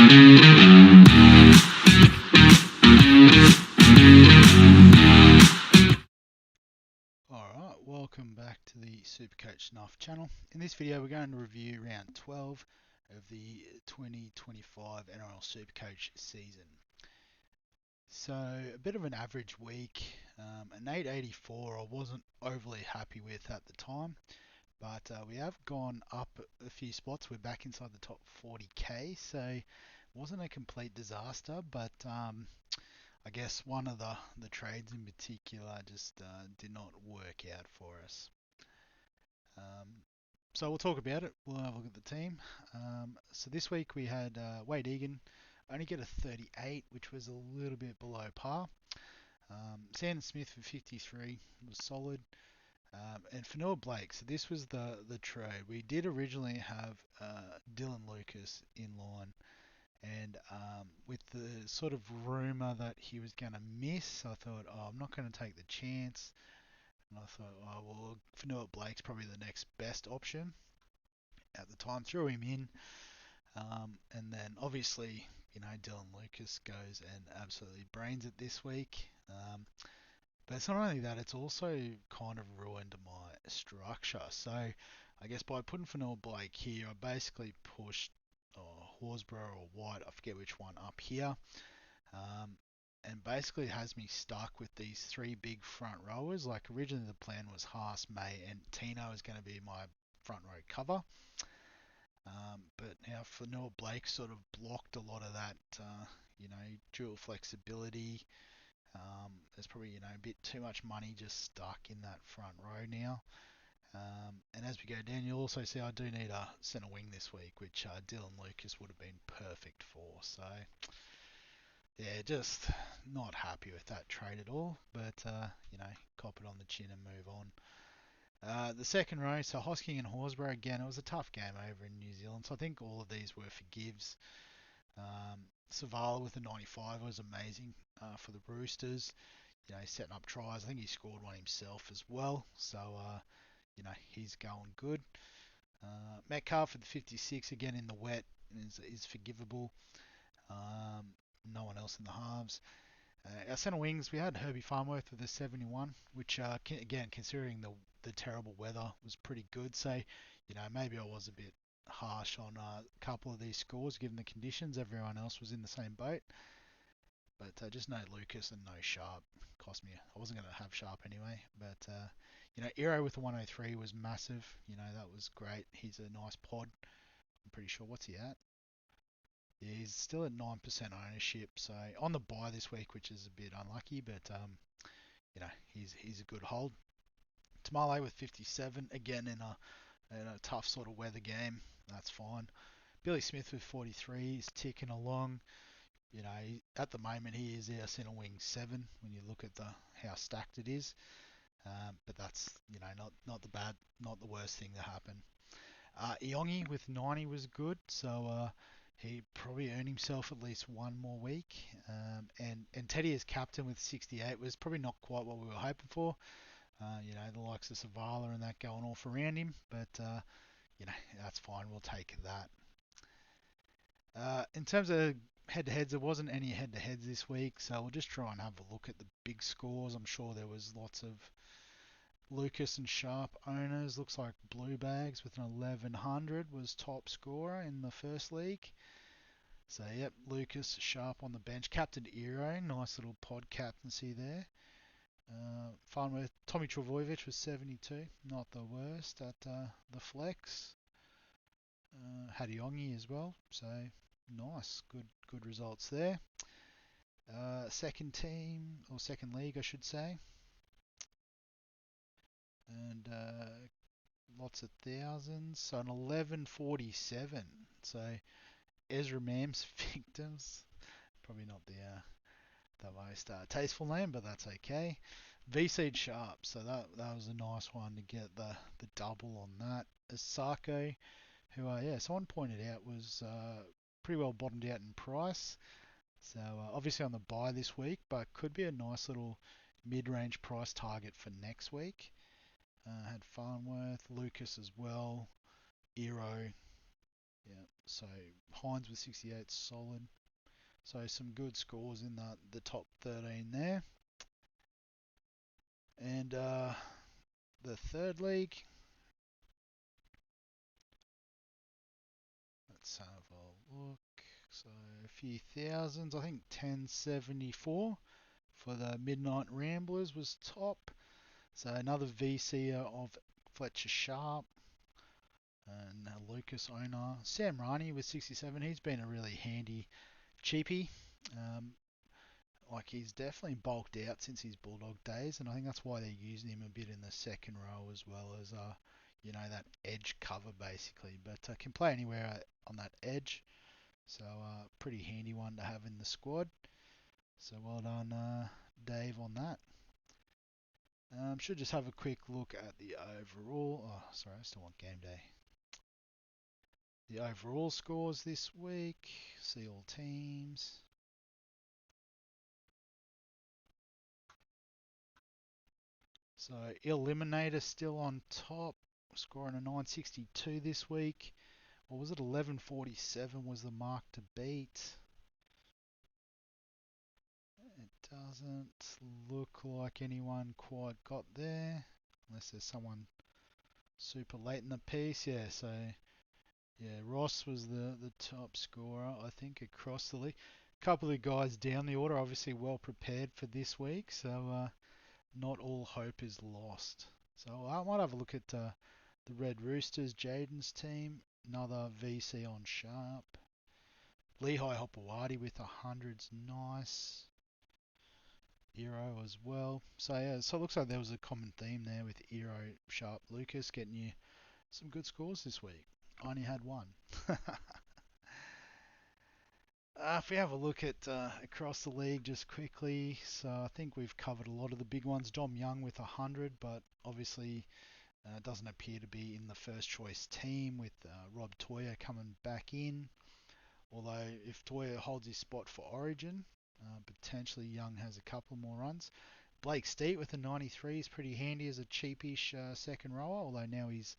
Alright, welcome back to the Supercoach Nuff channel. In this video we're going to review round 12 of the 2025 NRL Supercoach season. So a bit of an average week, an 884 I wasn't overly happy with at the time, but we have gone up a few spots. We're back inside the top 40k, so it wasn't a complete disaster, but I guess one of the trades in particular just did not work out for us. So we'll talk about it. We'll have a look at the team. So this week we had Wade Egan only get a 38, which was a little bit below par. Sandon Smith for 53 was solid. And for Noah Blake, so this was the trade. We did originally have Dylan Lucas in line. And with the sort of rumour that he was going to miss, I thought, I'm not going to take the chance. And I thought, well, Fanua Blake's probably the next best option at the time. Threw him in. And then obviously, Dylan Lucas goes and absolutely brains it this week. But it's not only that, it's also kind of ruined my structure. So I guess by putting Fanua Blake here, I basically pushed Horsburgh or White, I forget which one, up here. And basically has me stuck with these three big front rowers. Like originally the plan was Haas, May and Tino is going to be my front row cover. But now Fanua Blake sort of blocked a lot of that, dual flexibility. There's probably, a bit too much money just stuck in that front row now. And as we go down, you'll also see I do need a centre wing this week, which Dylan Lucas would have been perfect for. So, yeah, just not happy with that trade at all. But, cop it on the chin and move on. The second row, so Hosking and Horsburgh, again, it was a tough game over in New Zealand. So I think all of these were for gives. Savala with a 95 was amazing for the Roosters. Setting up tries. I think he scored one himself as well. So, he's going good. Metcalf with the 56 again in the wet is forgivable. No one else in the halves. Our centre wings, we had Herbie Farnworth with a 71, which again, considering the terrible weather, was pretty good. So, maybe I was a bit harsh on a couple of these scores given the conditions. Everyone else was in the same boat. But just no Lucas and no Sharp. Cost me. I wasn't going to have Sharp anyway. But, Eero with the 103 was massive. That was great. He's a nice pod. I'm pretty sure. What's he at? Yeah, he's still at 9% ownership. So on the buy this week, which is a bit unlucky, but, he's a good hold. Tamale with 57. Again, in a tough sort of weather game. That's fine. Billy Smith with 43 is ticking along. At the moment he is our centre wing 7 when you look at how stacked it is. But that's not the worst thing to happen. Iongi with 90 was good, so he probably earned himself at least one more week. And Teddy as captain with 68 was probably not quite what we were hoping for. The likes of Savala and that going off around him, but that's fine. We'll take that. In terms of head-to-heads, there wasn't any head-to-heads this week, so we'll just try and have a look at the big scores. I'm sure there was lots of Lucas and Sharp owners. Looks like Blue Bags with an 1100 was top scorer in the first league. So, yep, Lucas, Sharp on the bench. Captain Eero, nice little pod captaincy there. Fun with Tommy Travojevic was 72, not the worst at the flex. Had Iongi as well, so nice, good results there. Second team, or second league I should say. And lots of thousands, so an 1147. So Ezra Mams victims, probably not the most tasteful name, but that's okay. VC Sharp, so that was a nice one to get the double on that. Asako, who someone pointed out was pretty well bottomed out in price. So obviously on the buy this week, but could be a nice little mid-range price target for next week. Had Farnworth, Lucas as well, Eero, Yeah, so Hines with 68, solid. So some good scores in the top 13 there. And the third league, let's have a look. So a few thousands, I think 1074 for the Midnight Ramblers was top. So another VC of Fletcher Sharp and Lucas owner. Sam Rani with 67, he's been a really handy cheapie. Um, like he's definitely bulked out since his Bulldog days, and I think that's why they're using him a bit in the second row as well as that edge cover basically. But can play anywhere on that edge, so pretty handy one to have in the squad. So well done, Dave, on that. Should just have a quick look at the overall. Oh, sorry, I still want game day. The overall scores this week. See all teams. So Eliminator still on top, scoring a 962 this week. What was it? 1147 was the mark to beat. It doesn't look like anyone quite got there, unless there's someone super late in the piece. Yeah, so yeah, Ross was the top scorer, I think, across the league. A couple of guys down the order, obviously well prepared for this week, so not all hope is lost. So I might have a look at the Red Roosters, Jaden's team. Another VC on Sharp. Lehigh Hopewadi with the hundreds, nice. Eero as well. So yeah, so it looks like there was a common theme there with Eero, Sharp, Lucas getting you some good scores this week. I only had one. If we have a look at across the league just quickly, so I think we've covered a lot of the big ones. Dom Young with 100, but obviously doesn't appear to be in the first choice team with Rob Toya coming back in. Although if Toya holds his spot for Origin, potentially Young has a couple more runs. Blake Steet with a 93 is pretty handy as a cheapish second rower, although now he's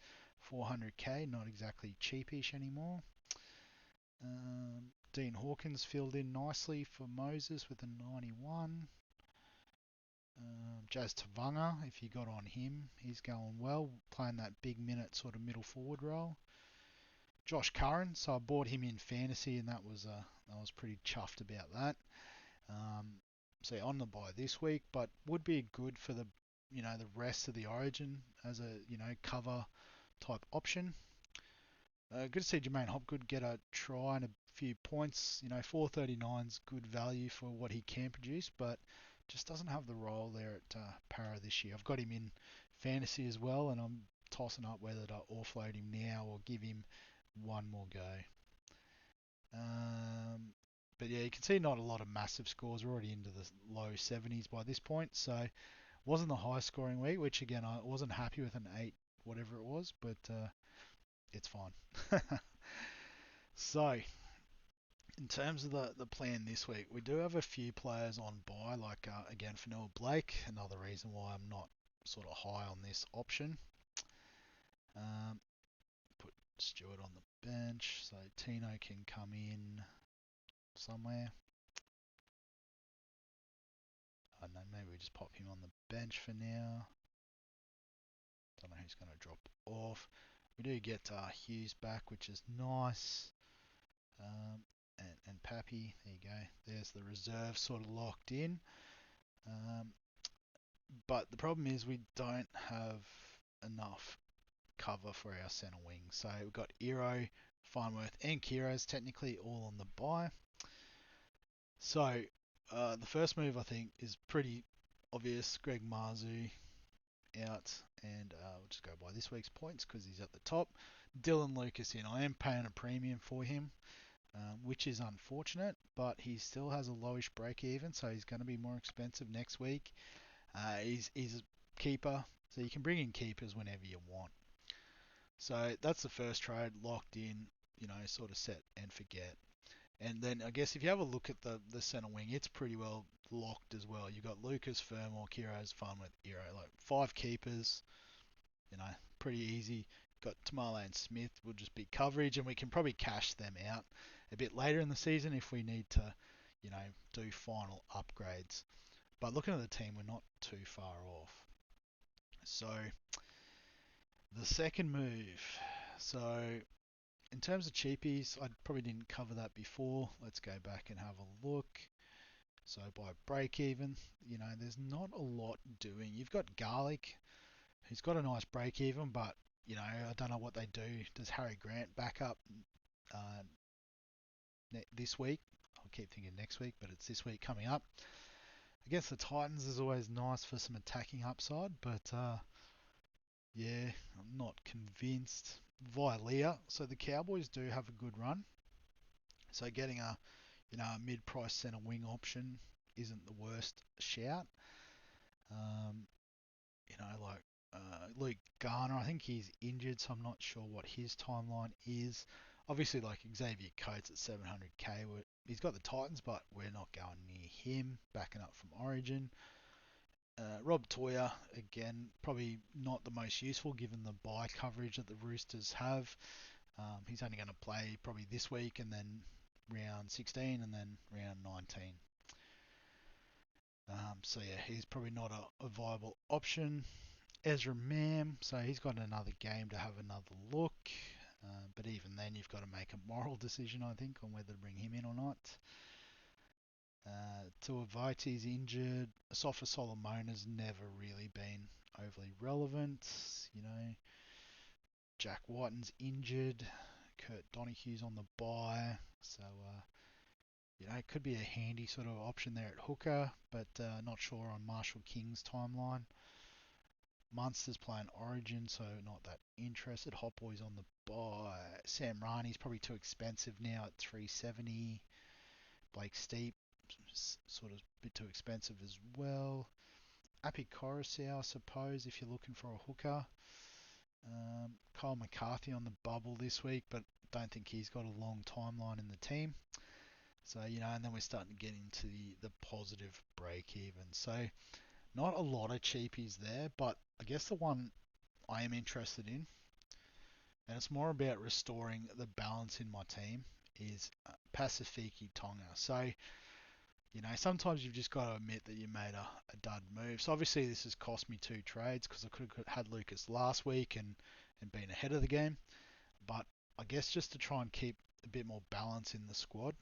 400k, not exactly cheapish anymore. Dean Hawkins filled in nicely for Moses with a 91. Jazz Tavanga, if you got on him, he's going well, playing that big minute sort of middle forward role. Josh Curran, so I bought him in fantasy, and I was pretty chuffed about that. So yeah, on the buy this week, but would be good for the rest of the Origin as a cover type option. Good to see Jermaine Hopgood get a try and a few points. 439's good value for what he can produce, but just doesn't have the role there at Para this year. I've got him in fantasy as well, and I'm tossing up whether to offload him now or give him one more go. But yeah, you can see not a lot of massive scores. We're already into the low 70s by this point, so wasn't the high scoring week, which again I wasn't happy with an 8 whatever it was, but it's fine. So in terms of the plan this week, we do have a few players on buy, like again Fanua Blake, another reason why I'm not sort of high on this option. Um, put Stewart on the bench, so Tino can come in somewhere. I don't know, maybe we just pop him on the bench for now. Don't know who's going to drop off. We do get Hughes back, which is nice. And Pappy, there you go. There's the reserve sort of locked in. But the problem is we don't have enough cover for our centre wing. So we've got Eero, Farnworth, and Kiros technically all on the buy. So the first move I think is pretty obvious. Greg Marzu out, and we'll just go by this week's points because he's at the top. Dylan Lucas in. I am paying a premium for him, which is unfortunate, but he still has a lowish break even, so he's going to be more expensive next week. He's a keeper, so you can bring in keepers whenever you want. So that's the first trade locked in, sort of set and forget. And then I guess if you have a look at the centre wing, it's pretty well locked as well. You've got Lucas, Fermor, Kiro's fun with Eero, like 5 keepers, pretty easy. got Tamale and Smith will just be coverage, and we can probably cash them out a bit later in the season if we need to, do final upgrades. But looking at the team, we're not too far off. So the second move. So in terms of cheapies, I probably didn't cover that before. Let's go back and have a look. So by break even, there's not a lot doing. You've got Garlic, who's got a nice break even, but I don't know what they do. Does Harry Grant back up uh, this week? I'll keep thinking next week, but it's this week coming up. Against the Titans is always nice for some attacking upside, but yeah, I'm not convinced. Vilea, so the Cowboys do have a good run. So getting a mid-price centre wing option isn't the worst shout. Um, like Luke Garner, I think he's injured, so I'm not sure what his timeline is. Obviously, like Xavier Coates at 700k, he's got the Titans, but we're not going near him. Backing up from Origin. Rob Toya, again, probably not the most useful given the bye coverage that the Roosters have. He's only going to play probably this week and then round 16 and then round 19. So yeah, he's probably not a viable option. Ezra Mam, so he's got another game to have another look. But even then, you've got to make a moral decision, I think, on whether to bring him in or not. Tuivasa injured. Asafa Solomona's never really been overly relevant. Jack Whiten's injured. Kurt Donohue's on the bye. So, it could be a handy sort of option there at hooker, but not sure on Marshall King's timeline. Munster's playing Origin, so not that interested. Hot Boy's on the bye. Sam Rani's probably too expensive now at 370. Blake Steep, sort of a bit too expensive as well. Api Coruscant, I suppose, if you're looking for a hooker. Kyle McCarthy on the bubble this week, but don't think he's got a long timeline in the team. So, and then we're starting to get into the positive break even. So, not a lot of cheapies there, but I guess the one I am interested in, and it's more about restoring the balance in my team, is Pasifiki Tonga. So, sometimes you've just got to admit that you made a dud move. So obviously this has cost me 2 trades because I could have had Lucas last week and been ahead of the game. But I guess just to try and keep a bit more balance in the squad,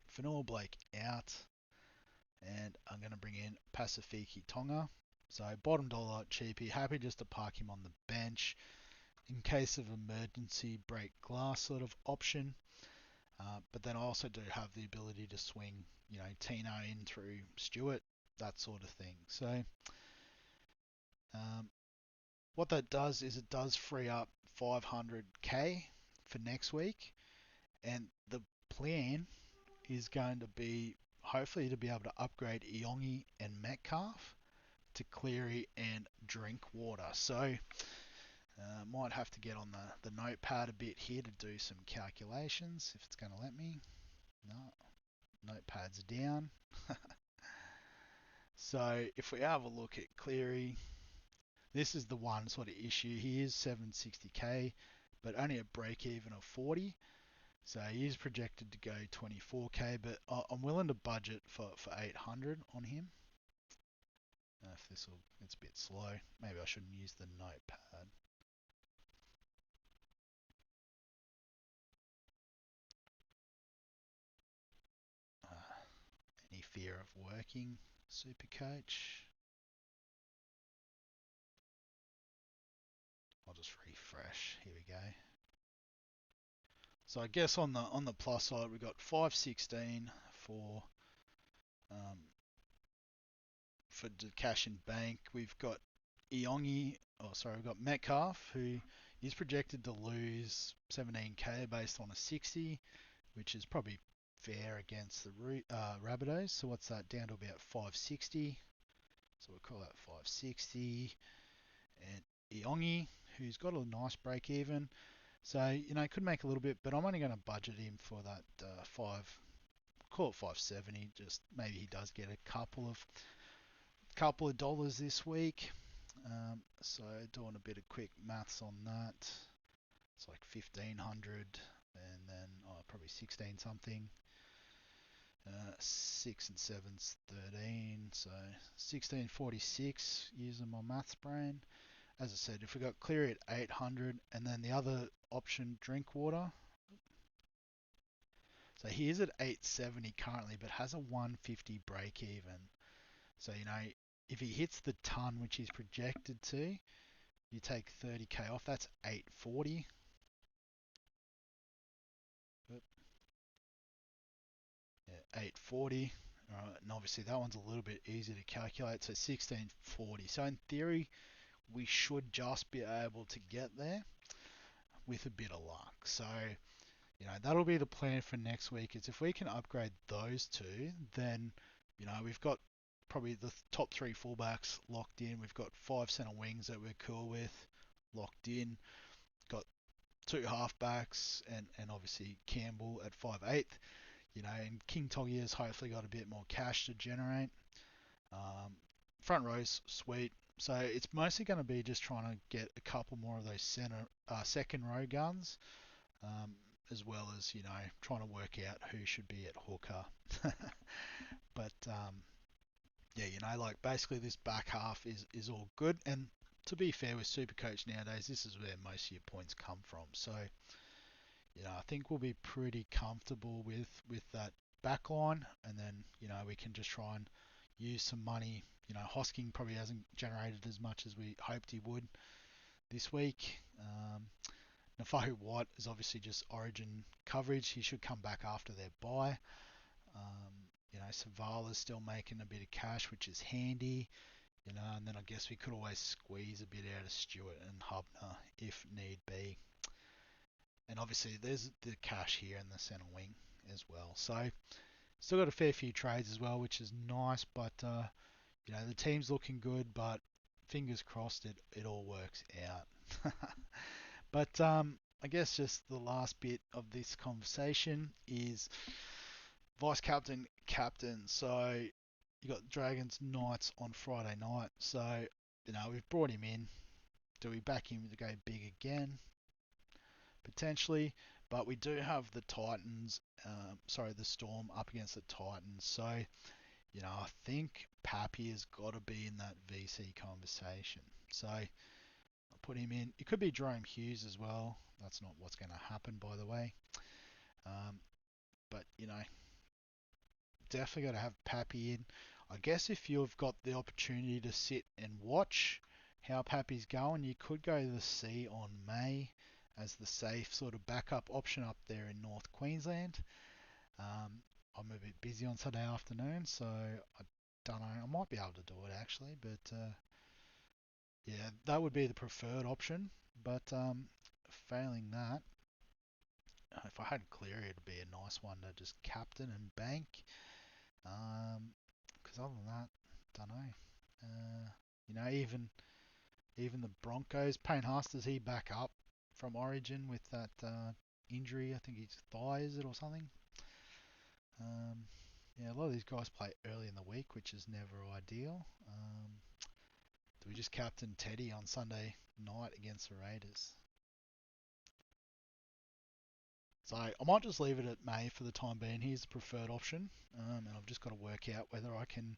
Fanua Blake out, and I'm going to bring in Pasifiki Tonga. So bottom dollar cheapie, happy just to park him on the bench in case of emergency break glass sort of option. But then I also do have the ability to swing, Tino in through Stewart, that sort of thing. So what that does is it does free up 500k for next week, and the plan is going to be hopefully to be able to upgrade Iongi and Metcalf to Cleary and Drinkwater. So might have to get on the notepad a bit here to do some calculations if it's going to let me. No, notepad's down. So if we have a look at Cleary, this is the one sort of issue. He is 760k, but only a break even of 40. So he is projected to go 24k, but I'm willing to budget for 800 on him. If it's a bit slow, maybe I shouldn't use the notepad. Any fear of working Supercoach? I'll just refresh. Here we go. So I guess on the plus side, we've got 516 um, for the cash in bank. We've got we've got Metcalf, who is projected to lose 17k based on a 60, which is probably fair against the Rabbitohs. So what's that, down to about 560? So we'll call that 560. And Iongi, who's got a nice break even. So, could make a little bit, but I'm only going to budget him for that call it 570. Just maybe he does get a couple of dollars this week. So doing a bit of quick maths on that, it's like 1500, and then probably 16 something. 6 and 7's 13, so 1646 using my maths brain. As I said, if we got Cleary at 800, and then the other option, Drinkwater. So he is at 870 currently, but has a 150 break even. So, if he hits the ton, which he's projected to, you take 30k off, that's 840. Yeah, 840. And obviously that one's a little bit easier to calculate, so 1640. So in theory, we should just be able to get there with a bit of luck. So, that'll be the plan for next week, is if we can upgrade those two, then, we've got probably the top three fullbacks locked in. We've got 5 centre wings that we're cool with, locked in. Got 2 halfbacks and obviously Campbell at 5'8". And King Toggy has hopefully got a bit more cash to generate. Front row's sweet. So it's mostly going to be just trying to get a couple more of those second row guns, as well as, trying to work out who should be at hooker. But yeah, like basically this back half is all good. And to be fair with Supercoach nowadays, this is where most of your points come from. So, I think we'll be pretty comfortable with that back line, and then, we can just try and use some money. Hosking probably hasn't generated as much as we hoped he would this week. Nafahu White is obviously just origin coverage. He should come back after their bye. Savala's still making a bit of cash, which is handy. And then I guess we could always squeeze a bit out of Stewart and Hubner if need be. And obviously there's the cash here in the centre wing as well. So still got a fair few trades as well, which is nice. But the team's looking good, but fingers crossed it all works out. But I guess just the last bit of this conversation is vice captain, captain. So you got Dragons Knights on Friday night. So we've brought him in. Do we back him to go big again? Potentially, but we do have the Titans, the Storm up against the Titans. So, I think Pappy has got to be in that VC conversation. So, I'll put him in. It could be Jerome Hughes as well. That's not what's going to happen, by the way. But, definitely got to have Pappy in. I guess if you've got the opportunity to sit and watch how Pappy's going, you could go to the C on May as the safe sort of backup option up there in North Queensland. I'm a bit busy on Saturday afternoon, so I don't know. I might be able to do it actually, but yeah, that would be the preferred option. But failing that, if I had Cleary, it'd be a nice one to just captain and bank. Because other than that, don't know. Even the Broncos, Payne Haas, does he back up from Origin with that injury? I think his thigh, is it, or something? Yeah, a lot of these guys play early in the week, which is never ideal. Do we just captain Teddy on Sunday night against the Raiders? So I might just leave it at May for the time being. Here's the preferred option, and I've just got to work out whether I can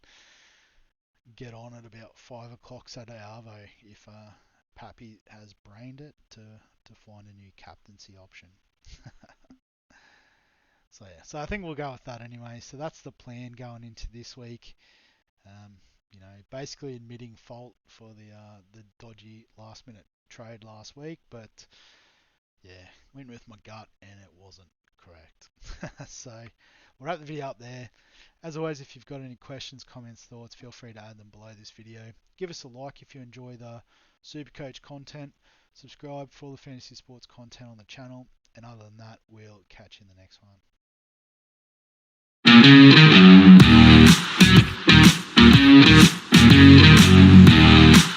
get on at about 5 o'clock Saturday Arvo if Pappy has brained it to find a new captaincy option. So yeah, so I think we'll go with that anyway. So that's the plan going into this week. Basically admitting fault for the dodgy last minute trade last week, but yeah, went with my gut and it wasn't correct. So we'll wrap the video up there. As always, if you've got any questions, comments, thoughts, feel free to add them below this video. Give us a like if you enjoy the Supercoach content. Subscribe for all the fantasy sports content on the channel. And other than that, we'll catch you in the next one.